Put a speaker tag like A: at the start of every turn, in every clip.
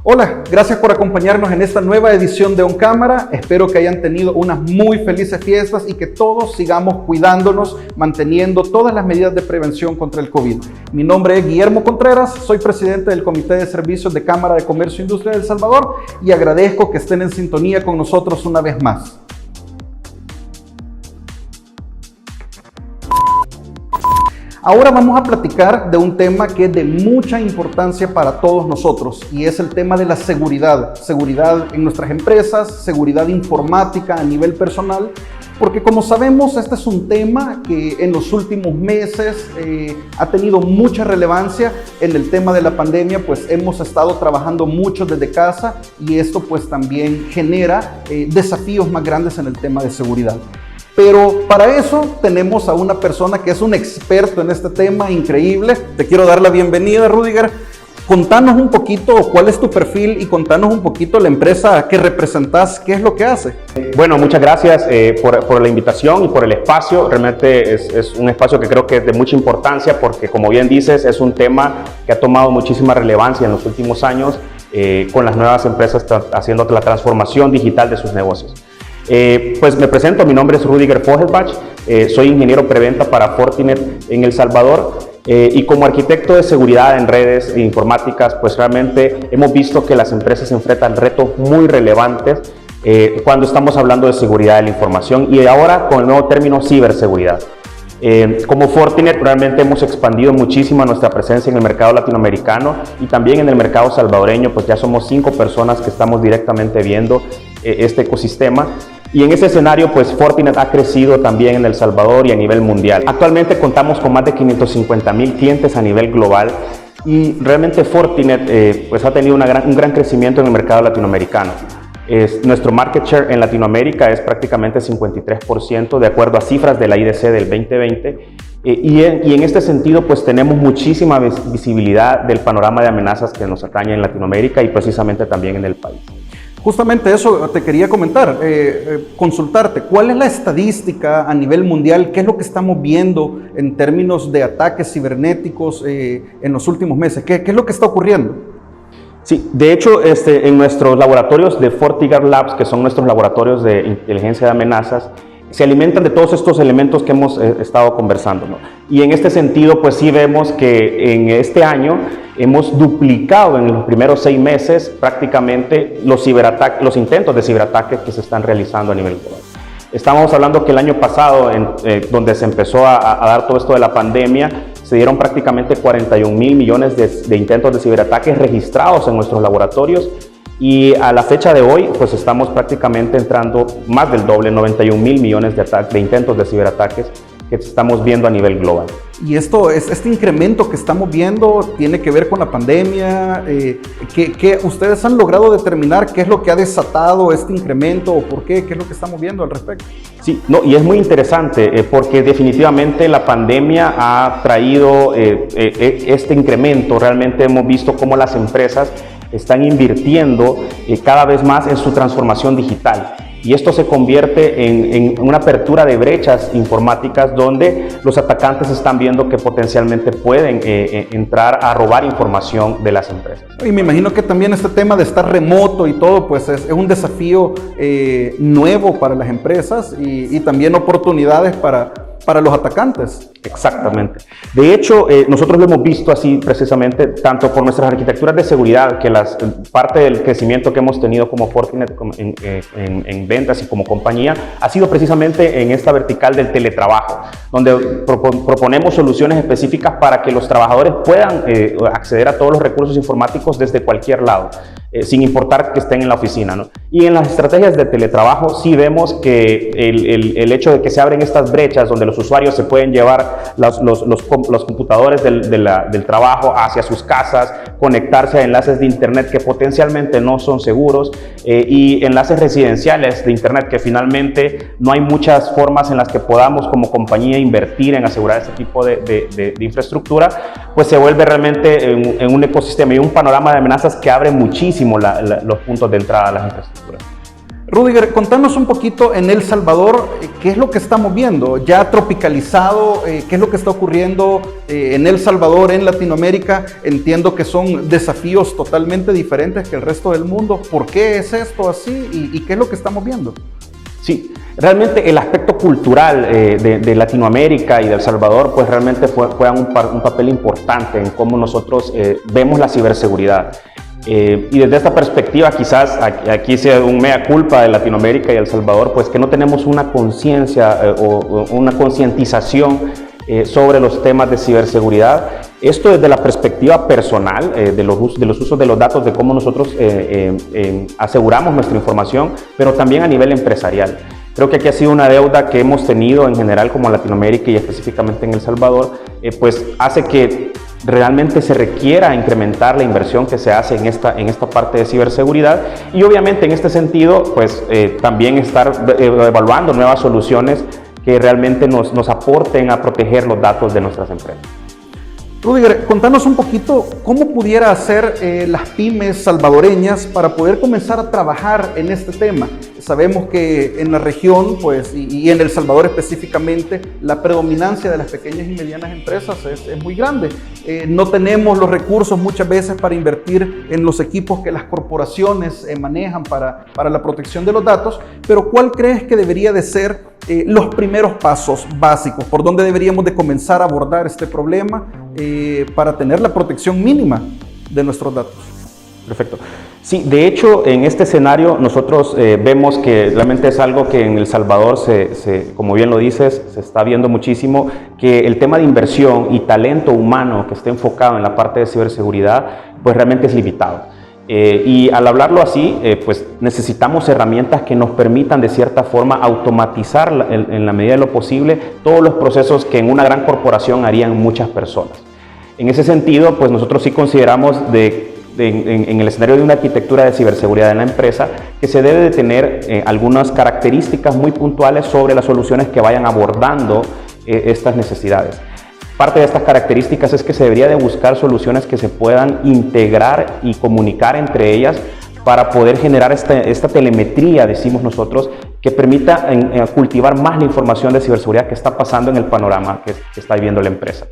A: Hola, gracias por acompañarnos en esta nueva edición de On Cámara. Espero que hayan tenido unas muy felices fiestas y que todos sigamos cuidándonos, manteniendo todas las medidas de prevención contra el COVID. Mi nombre es Guillermo Contreras, soy presidente del Comité de Servicios de Cámara de Comercio e Industria de El Salvador y agradezco que estén en sintonía con nosotros una vez más. Ahora vamos a platicar de un tema que es de mucha importancia para todos nosotros y es el tema de la seguridad. Seguridad en nuestras empresas, seguridad informática a nivel personal, porque como sabemos este es un tema que en los últimos meses ha tenido mucha relevancia. En el tema de la pandemia pues hemos estado trabajando mucho desde casa y esto pues también genera desafíos más grandes en el tema de seguridad. Pero para eso tenemos a una persona que es un experto en este tema increíble. Te quiero dar la bienvenida, Rudiger. Contanos un poquito cuál es tu perfil y contanos un poquito la empresa que representas, qué es lo que hace.
B: Bueno, muchas gracias por la invitación y por el espacio. Realmente es un espacio que creo que es de mucha importancia porque, como bien dices, es un tema que ha tomado muchísima relevancia en los últimos años con las nuevas empresas haciendo la transformación digital de sus negocios. Pues me presento, mi nombre es Rudiger Vogelbach, soy ingeniero preventa para Fortinet en El Salvador y como arquitecto de seguridad en redes informáticas, pues realmente hemos visto que las empresas se enfrentan retos muy relevantes cuando estamos hablando de seguridad de la información y ahora con el nuevo término ciberseguridad. Como Fortinet realmente hemos expandido muchísimo nuestra presencia en el mercado latinoamericano y también en el mercado salvadoreño, pues ya somos 5 personas que estamos directamente viendo este ecosistema. Y en ese escenario, pues Fortinet ha crecido también en El Salvador y a nivel mundial. Actualmente contamos con más de 550,000 clientes a nivel global y realmente Fortinet pues ha tenido un gran crecimiento en el mercado latinoamericano. Nuestro market share en Latinoamérica es prácticamente 53% de acuerdo a cifras de la IDC del 2020 y en este sentido pues tenemos muchísima visibilidad del panorama de amenazas que nos atañe en Latinoamérica y precisamente también en el país.
A: Justamente eso te quería comentar, consultarte, ¿cuál es la estadística a nivel mundial? ¿Qué es lo que estamos viendo en términos de ataques cibernéticos en los últimos meses? ¿Qué es lo que está ocurriendo?
B: Sí, de hecho, en nuestros laboratorios de FortiGuard Labs, que son nuestros laboratorios de inteligencia de amenazas, se alimentan de todos estos elementos que hemos estado conversando, ¿no? Y en este sentido, pues sí vemos que en este año hemos duplicado en los primeros 6 meses prácticamente los intentos de ciberataques que se están realizando a nivel global. Estamos hablando que el año pasado, donde se empezó a dar todo esto de la pandemia, se dieron prácticamente 41,000 millones de intentos de ciberataques registrados en nuestros laboratorios y a la fecha de hoy pues estamos prácticamente entrando más del doble, 91,000 millones de intentos de ciberataques que estamos viendo a nivel global.
A: Y este incremento que estamos viendo tiene que ver con la pandemia. ¿Qué ustedes han logrado determinar qué es lo que ha desatado este incremento o por qué? ¿Qué es lo que estamos viendo al respecto?
B: Sí, y es muy interesante porque definitivamente la pandemia ha traído este incremento. Realmente hemos visto cómo las empresas están invirtiendo cada vez más en su transformación digital. Y esto se convierte en una apertura de brechas informáticas donde los atacantes están viendo que potencialmente pueden entrar a robar información de las empresas.
A: Y me imagino que también este tema de estar remoto y todo, pues es un desafío nuevo para las empresas y también oportunidades para los atacantes.
B: Exactamente. De hecho, nosotros lo hemos visto así precisamente, tanto por nuestras arquitecturas de seguridad, que parte del crecimiento que hemos tenido como Fortinet en ventas y como compañía, ha sido precisamente en esta vertical del teletrabajo, donde proponemos soluciones específicas para que los trabajadores puedan acceder a todos los recursos informáticos desde cualquier lado, sin importar que estén en la oficina, ¿no? Y en las estrategias de teletrabajo sí vemos que el hecho de que se abren estas brechas donde los usuarios se pueden llevar los computadores del trabajo hacia sus casas, conectarse a enlaces de internet que potencialmente no son seguros y enlaces residenciales de internet que finalmente no hay muchas formas en las que podamos como compañía invertir en asegurar este tipo de infraestructura, pues se vuelve realmente en un ecosistema y un panorama de amenazas que abre muchísimo los puntos de entrada a las infraestructuras.
A: Rudiger, contanos un poquito en El Salvador, ¿qué es lo que estamos viendo? Ya tropicalizado, ¿qué es lo que está ocurriendo en El Salvador, en Latinoamérica? Entiendo que son desafíos totalmente diferentes que el resto del mundo. ¿Por qué es esto así y qué es lo que estamos viendo?
B: Sí, realmente el aspecto cultural de Latinoamérica y de El Salvador pues realmente juegan un papel importante en cómo nosotros vemos la ciberseguridad. Y desde esta perspectiva quizás aquí sea un mea culpa de Latinoamérica y El Salvador, pues que no tenemos una conciencia o una concientización sobre los temas de ciberseguridad. Esto desde la perspectiva personal de los usos de los datos, de cómo nosotros aseguramos nuestra información, pero también a nivel empresarial. Creo que aquí ha sido una deuda que hemos tenido en general como Latinoamérica y específicamente en El Salvador, pues hace que realmente se requiera incrementar la inversión que se hace en esta parte de ciberseguridad y obviamente en este sentido pues también estar evaluando nuevas soluciones que realmente nos aporten a proteger los datos de nuestras empresas.
A: Rudiger, contanos un poquito cómo pudiera hacer las pymes salvadoreñas para poder comenzar a trabajar en este tema. Sabemos que en la región, pues, y en El Salvador específicamente, la predominancia de las pequeñas y medianas empresas es muy grande. No tenemos los recursos muchas veces para invertir en los equipos que las corporaciones manejan para la protección de los datos, pero ¿cuál crees que debería de ser los primeros pasos básicos? ¿Por dónde deberíamos de comenzar a abordar este problema para tener la protección mínima de nuestros datos?
B: Perfecto. Sí, de hecho, en este escenario nosotros vemos que realmente es algo que en El Salvador, como bien lo dices, se está viendo muchísimo, que el tema de inversión y talento humano que esté enfocado en la parte de ciberseguridad, pues realmente es limitado. Y al hablarlo así, pues necesitamos herramientas que nos permitan de cierta forma automatizar en la medida de lo posible todos los procesos que en una gran corporación harían muchas personas. En ese sentido, pues nosotros sí consideramos en el escenario de una arquitectura de ciberseguridad en la empresa que se debe de tener algunas características muy puntuales sobre las soluciones que vayan abordando estas necesidades. Parte de estas características es que se debería de buscar soluciones que se puedan integrar y comunicar entre ellas para poder generar esta telemetría, decimos nosotros, que permita cultivar más la información de ciberseguridad que está pasando en el panorama que está viviendo la empresa.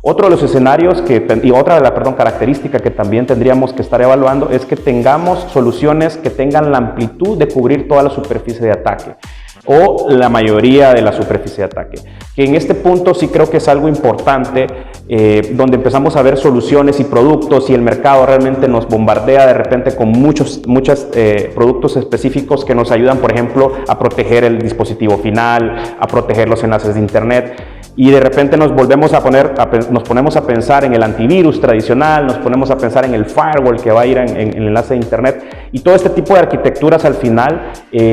B: Otro de los escenarios y otra de las características que también tendríamos que estar evaluando es que tengamos soluciones que tengan la amplitud de cubrir toda la superficie de ataque o la mayoría de la superficie de ataque. Que en este punto sí creo que es algo importante, donde empezamos a ver soluciones y productos y el mercado realmente nos bombardea de repente con muchos productos específicos que nos ayudan, por ejemplo, a proteger el dispositivo final, a proteger los enlaces de internet. Y de repente nos ponemos a pensar en el antivirus tradicional, nos ponemos a pensar en el firewall que va a ir en el enlace de internet, y todo este tipo de arquitecturas al final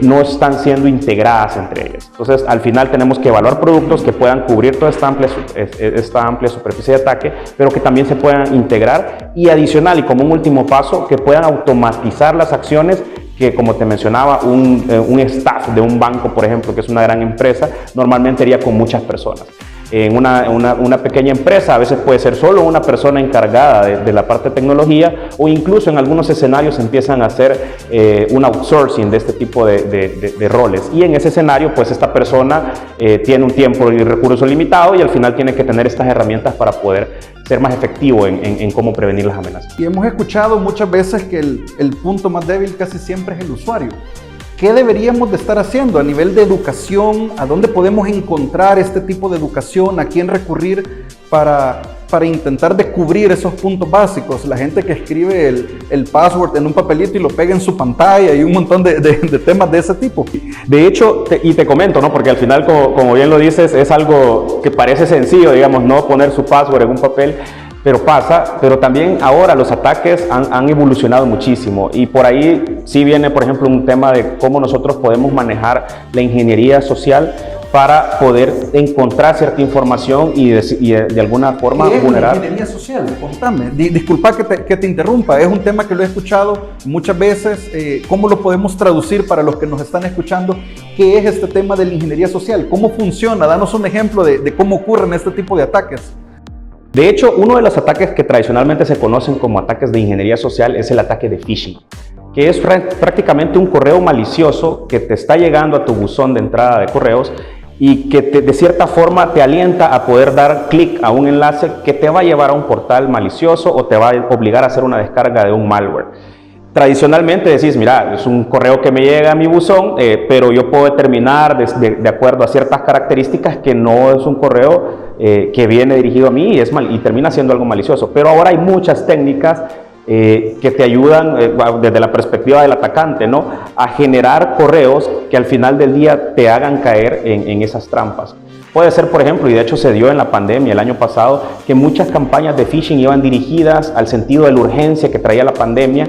B: no están siendo integradas entre ellas. Entonces al final tenemos que evaluar productos que puedan cubrir toda esta amplia superficie de ataque, pero que también se puedan integrar y adicional y como un último paso, que puedan automatizar las acciones que, como te mencionaba, un staff de un banco, por ejemplo, que es una gran empresa, normalmente iría con muchas personas. En una pequeña empresa a veces puede ser solo una persona encargada de la parte de tecnología, o incluso en algunos escenarios empiezan a hacer un outsourcing de este tipo de roles, y en ese escenario pues esta persona tiene un tiempo y recursos limitados y al final tiene que tener estas herramientas para poder ser más efectivo en cómo prevenir las amenazas.
A: Y hemos escuchado muchas veces que el punto más débil casi siempre es el usuario. ¿Qué deberíamos de estar haciendo a nivel de educación? ¿A dónde podemos encontrar este tipo de educación? ¿A quién recurrir para intentar descubrir esos puntos básicos? La gente que escribe el password en un papelito y lo pega en su pantalla y un montón de temas de ese tipo.
B: De hecho, te comento, ¿no? Porque al final, como bien lo dices, es algo que parece sencillo, digamos, no poner su password en un papel, pero pasa. Pero también ahora los ataques han evolucionado muchísimo, y por ahí sí viene, por ejemplo, un tema de cómo nosotros podemos manejar la ingeniería social para poder encontrar cierta información y de alguna forma vulnerar.
A: ¿Qué es la ingeniería social? Contame. Disculpa que te interrumpa, es un tema que lo he escuchado muchas veces. ¿Cómo lo podemos traducir para los que nos están escuchando? ¿Qué es este tema de la ingeniería social? ¿Cómo funciona? Danos un ejemplo de cómo ocurren este tipo de ataques.
B: De hecho, uno de los ataques que tradicionalmente se conocen como ataques de ingeniería social es el ataque de phishing, que es prácticamente un correo malicioso que te está llegando a tu buzón de entrada de correos y que de cierta forma te alienta a poder dar clic a un enlace que te va a llevar a un portal malicioso o te va a obligar a hacer una descarga de un malware. Tradicionalmente decís, mira, es un correo que me llega a mi buzón, pero yo puedo determinar de acuerdo a ciertas características que no es un correo que viene dirigido a mí y termina siendo algo malicioso. Pero ahora hay muchas técnicas que te ayudan desde la perspectiva del atacante, ¿no?, a generar correos que al final del día te hagan caer en esas trampas. Puede ser, por ejemplo, y de hecho se dio en la pandemia el año pasado, que muchas campañas de phishing iban dirigidas al sentido de la urgencia que traía la pandemia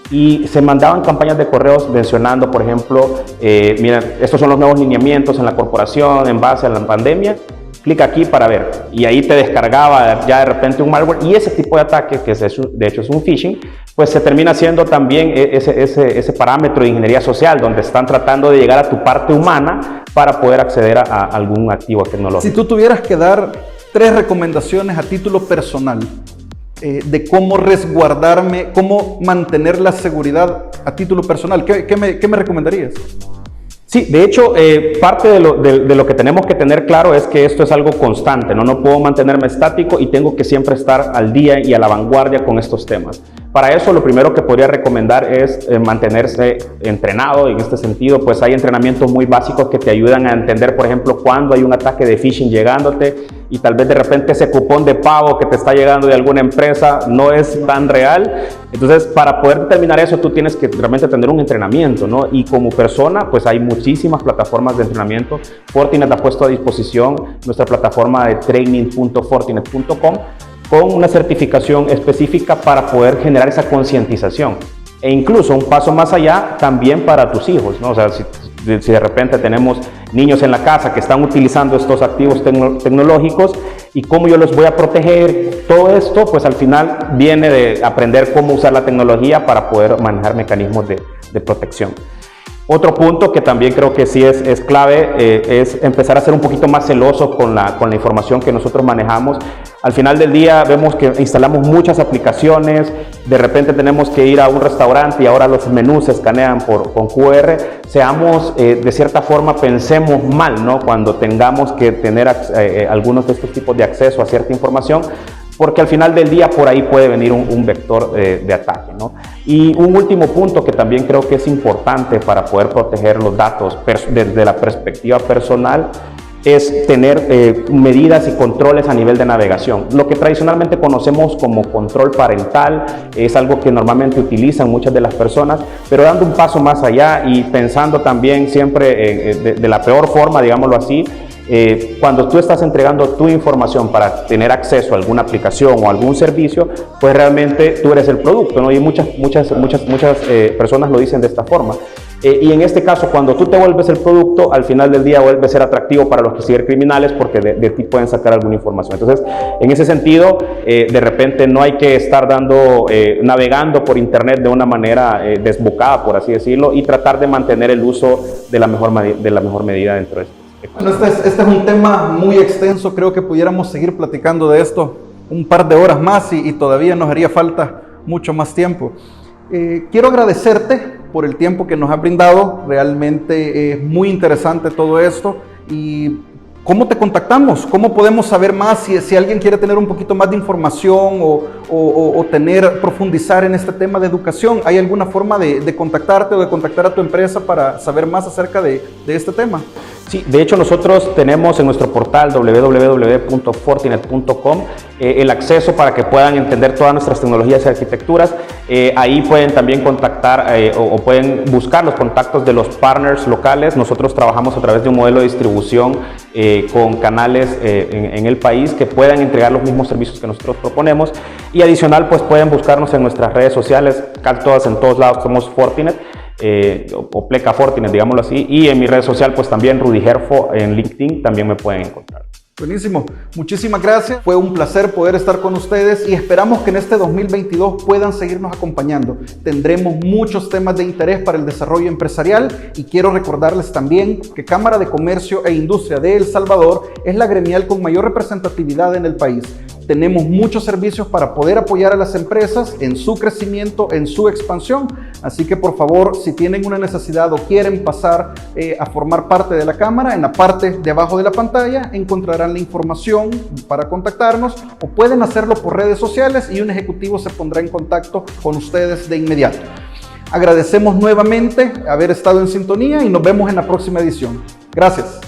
B: y se mandaban campañas de correos mencionando, por ejemplo, mira, estos son los nuevos lineamientos en la corporación en base a la pandemia. Clic aquí para ver, y ahí te descargaba ya de repente un malware, y ese tipo de ataque, que de hecho es un phishing, pues se termina siendo también ese parámetro de ingeniería social, donde están tratando de llegar a tu parte humana para poder acceder a algún activo tecnológico.
A: Si tú tuvieras que dar 3 recomendaciones a título personal de cómo resguardarme, cómo mantener la seguridad a título personal, ¿qué me recomendarías?
B: Sí, de hecho, parte de lo que tenemos que tener claro es que esto es algo constante, ¿no? No puedo mantenerme estático y tengo que siempre estar al día y a la vanguardia con estos temas. Para eso, lo primero que podría recomendar es mantenerse entrenado. En este sentido, pues hay entrenamientos muy básicos que te ayudan a entender, por ejemplo, cuando hay un ataque de phishing llegándote y tal vez de repente ese cupón de pago que te está llegando de alguna empresa no es tan real. Entonces, para poder determinar eso, tú tienes que realmente tener un entrenamiento, ¿no? Y como persona, pues hay muchísimas plataformas de entrenamiento. Fortinet ha puesto a disposición nuestra plataforma de training.fortinet.com con una certificación específica para poder generar esa concientización. E incluso un paso más allá, también para tus hijos, ¿no? O sea, si de repente tenemos niños en la casa que están utilizando estos activos tecnológicos y cómo yo los voy a proteger, todo esto pues al final viene de aprender cómo usar la tecnología para poder manejar mecanismos de protección. Otro punto que también creo que sí es clave es empezar a ser un poquito más celosos con la información que nosotros manejamos. Al final del día vemos que instalamos muchas aplicaciones, de repente tenemos que ir a un restaurante y ahora los menús se escanean con QR. Seamos, de cierta forma, pensemos mal, ¿no?, cuando tengamos que tener algunos de estos tipos de acceso a cierta información, porque al final del día por ahí puede venir un vector de ataque, ¿no? Y un último punto que también creo que es importante para poder proteger los datos desde la perspectiva personal es tener medidas y controles a nivel de navegación. Lo que tradicionalmente conocemos como control parental es algo que normalmente utilizan muchas de las personas, pero dando un paso más allá y pensando también siempre de la peor forma, digámoslo así, cuando tú estás entregando tu información para tener acceso a alguna aplicación o algún servicio, pues realmente tú eres el producto, ¿no? Y muchas personas lo dicen de esta forma. Y en este caso, cuando tú te vuelves el producto, al final del día vuelve a ser atractivo para los cibercriminales porque de ti pueden sacar alguna información. Entonces, en ese sentido, de repente no hay que estar navegando por internet de una manera desbocada, por así decirlo, y tratar de mantener el uso de la mejor medida dentro de esto.
A: Bueno, este es un tema muy extenso, creo que pudiéramos seguir platicando de esto un par de horas más y todavía nos haría falta mucho más tiempo. Quiero agradecerte por el tiempo que nos has brindado, realmente es muy interesante todo esto. ¿Y cómo te contactamos? ¿Cómo podemos saber más si alguien quiere tener un poquito más de información o profundizar en este tema de educación? ¿Hay alguna forma de contactarte o de contactar a tu empresa para saber más acerca de este tema?
B: Sí, de hecho nosotros tenemos en nuestro portal www.fortinet.com el acceso para que puedan entender todas nuestras tecnologías y arquitecturas. Ahí pueden también contactar o pueden buscar los contactos de los partners locales. Nosotros trabajamos a través de un modelo de distribución con canales en el país que puedan entregar los mismos servicios que nosotros proponemos. Y adicional, pues pueden buscarnos en nuestras redes sociales, casi todas, en todos lados somos Fortinet. O Pleca Fortinet, digámoslo así, y en mi red social pues también Rudy Herfo en LinkedIn también me pueden encontrar.
A: Buenísimo, muchísimas gracias, fue un placer poder estar con ustedes y esperamos que en este 2022 puedan seguirnos acompañando. Tendremos muchos temas de interés para el desarrollo empresarial y quiero recordarles también que Cámara de Comercio e Industria de El Salvador es la gremial con mayor representatividad en el país. Tenemos muchos servicios para poder apoyar a las empresas en su crecimiento, en su expansión. Así que por favor, si tienen una necesidad o quieren pasar a formar parte de la cámara, en la parte de abajo de la pantalla encontrarán la información para contactarnos, o pueden hacerlo por redes sociales y un ejecutivo se pondrá en contacto con ustedes de inmediato. Agradecemos nuevamente haber estado en sintonía y nos vemos en la próxima edición. Gracias.